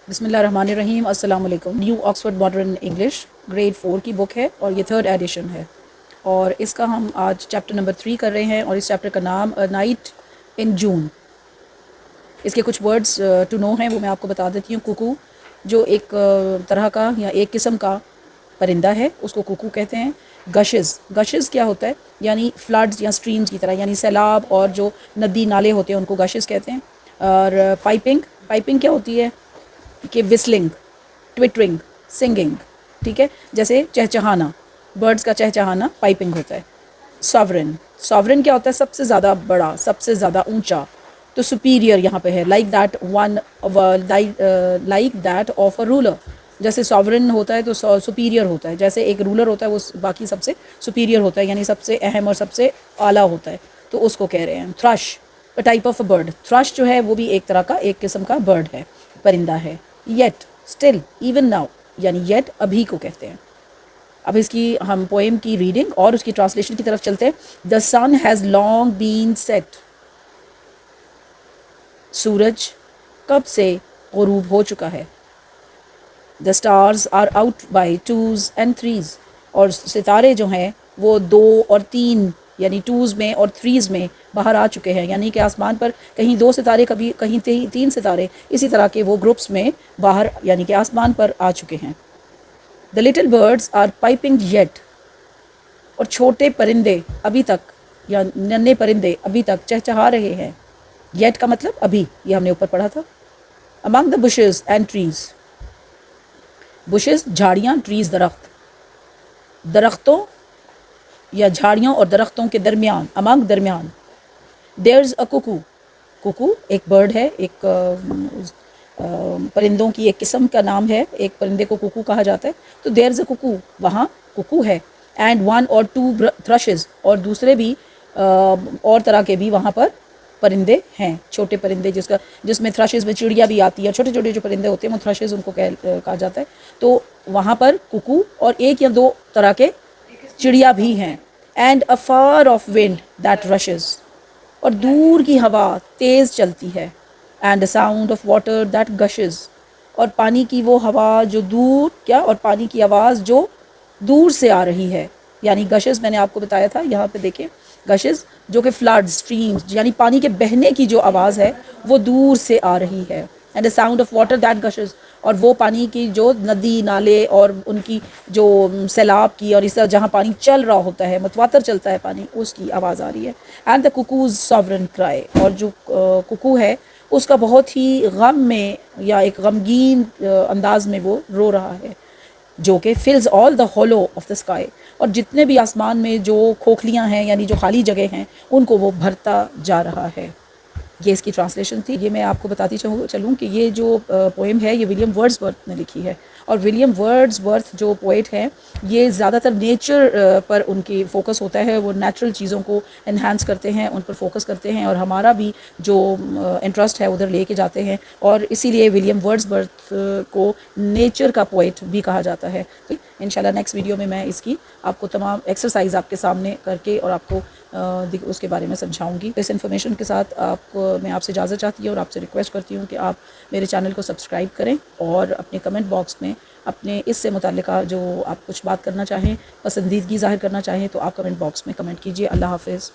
बिस्मिल्लाहिर्रहमानिर्रहीम। अस्सलाम वालेकुम। New Oxford modern English grade 4 की बुक है और ये 3rd एडिशन है और इसका हम आज चैप्टर नंबर 3 कर रहे हैं और इस चैप्टर का नाम अ नाइट इन जून। इसके कुछ वर्ड्स टू नो हैं, वो मैं आपको बता देती हूँ। कुकू जो एक तरह का या एक किस्म का परिंदा है, उसको कुकू कहते हैं। गशेस, गशेस क्या होता है? यानी फ्लड्स या स्ट्रीम्स की तरह, यानी सैलाब और जो नदी नाले होते हैं उनको गशेस कहते हैं। और पाइपिंग, पाइपिंग क्या होती है कि विस्लिंग, ट्विटरिंग, सिंगिंग, ठीक है, जैसे चहचहाना, बर्ड्स का चहचहाना पाइपिंग होता है। सॉवरेन, सॉवरेन क्या होता है? सबसे ज़्यादा बड़ा, सबसे ज़्यादा ऊंचा। तो सुपीरियर यहाँ पे है, like that one, like that of a ruler. जैसे सॉवरेन होता है तो सुपीरियर होता है, जैसे एक रूलर होता है वो बाकी सबसे सुपीरियर होता है, यानी सबसे अहम और सबसे आला होता है, तो उसको कह रहे हैं। Thrust, a type of a bird. Thrust जो है वो भी एक तरह का, एक किस्म का बर्ड है, परिंदा है। येट, स्टिल, इवन नाउ, यानी येट अभी को कहते हैं। अब इसकी हम पोएम की रीडिंग और उसकी ट्रांसलेशन की तरफ चलते हैं। The sun has long been set, सूरज कब से गुरूब हो चुका है। The stars are out by twos and threes, और सितारे जो हैं वो 2 और 3 यानी टूज़ में और थ्रीज़ में बाहर आ चुके हैं, यानी कि आसमान पर कहीं 2 सितारे, कभी कहीं 3 सितारे, इसी तरह के वो ग्रुप्स में बाहर यानी कि आसमान पर आ चुके हैं। The little birds are piping yet, और छोटे परिंदे अभी तक, या नन्हे परिंदे अभी तक चहचहा रहे हैं। येट का मतलब अभी, ये हमने ऊपर पढ़ा था। Among the bushes and trees, bushes झाड़ियाँ, ट्रीज दरख्त, दरख्तों या झाड़ियों और दरख्तों के दरमियान, अमंग दरमियान। देयर्स अ कुकू, कुकू एक बर्ड है, एक परिंदों की एक किस्म का नाम है, एक परिंदे को कुकू कहा जाता है। तो देयर्स अ कुकू, वहाँ कुकू है। एंड 1 और 2 थ्रशेस, और दूसरे भी और तरह के भी वहाँ पर परिंदे हैं, छोटे परिंदे, जिसमें थ्रशेस में चिड़िया भी आती है। छोटे छोटे जो परिंदे होते हैं वो थ्रशेस उनको कहा जाता है। तो वहाँ पर कुकू और 1 या 2 तरह के चिड़िया भी हैं। And a far off wind that rushes, और दूर की हवा तेज़ चलती है। And the sound of water that gushes, और पानी की वो हवा जो दूर, क्या, और पानी की आवाज़ जो दूर से आ रही है। यानी गशेस मैंने आपको बताया था, यहाँ पे देखें, गशेस जो कि फ्लड, स्ट्रीम्स, यानी पानी के बहने की जो आवाज़ है वो दूर से आ रही है। And the sound of water that gushes, और वो पानी की जो नदी नाले और उनकी जो सैलाब की, और इस तरह जहाँ पानी चल रहा होता है, मुतवातर चलता है पानी, उसकी आवाज़ आ रही है। एंड द कुकूज़ सॉवरन क्राई, और जो कुकू है उसका बहुत ही गम में या एक गमगीन अंदाज में वो रो रहा है, जो कि fills all the hollow of the sky, और जितने भी आसमान में जो खोखलियाँ हैं यानी जो खाली जगह हैं उनको वो भरता जा रहा है। ये इसकी ट्रांसलेशन थी। ये मैं आपको बताती चलूँ कि ये जो पोएम है ये विलियम वर्ड्सवर्थ ने लिखी है, और विलियम वर्ड्सवर्थ जो पोएट हैं ये ज़्यादातर नेचर पर उनकी फ़ोकस होता है। वो नेचुरल चीज़ों को इन्हांस करते हैं, उन पर फोकस करते हैं, और हमारा भी जो इंटरेस्ट है उधर लेके जाते हैं, और इसीलिए विलियम वर्ड्सवर्थ को नेचर का पोएट भी कहा जाता है। तो इंशाल्लाह नेक्स्ट वीडियो में मैं इसकी आपको तमाम एक्सरसाइज आपके सामने करके और आपको उसके बारे में समझाऊंगी। इस इन्फॉर्मेशन के साथ मैं आपसे इजाज़त चाहती हूँ और आपसे रिक्वेस्ट करती हूँ कि आप मेरे चैनल को सब्सक्राइब करें, और अपने कमेंट बॉक्स में अपने इससे मुताल्लिका जो आप कुछ बात करना चाहें, पसंदीदगी ज़ाहिर करना चाहें, तो आप कमेंट बॉक्स में कमेंट कीजिए। अल्लाह हाफ़िज़।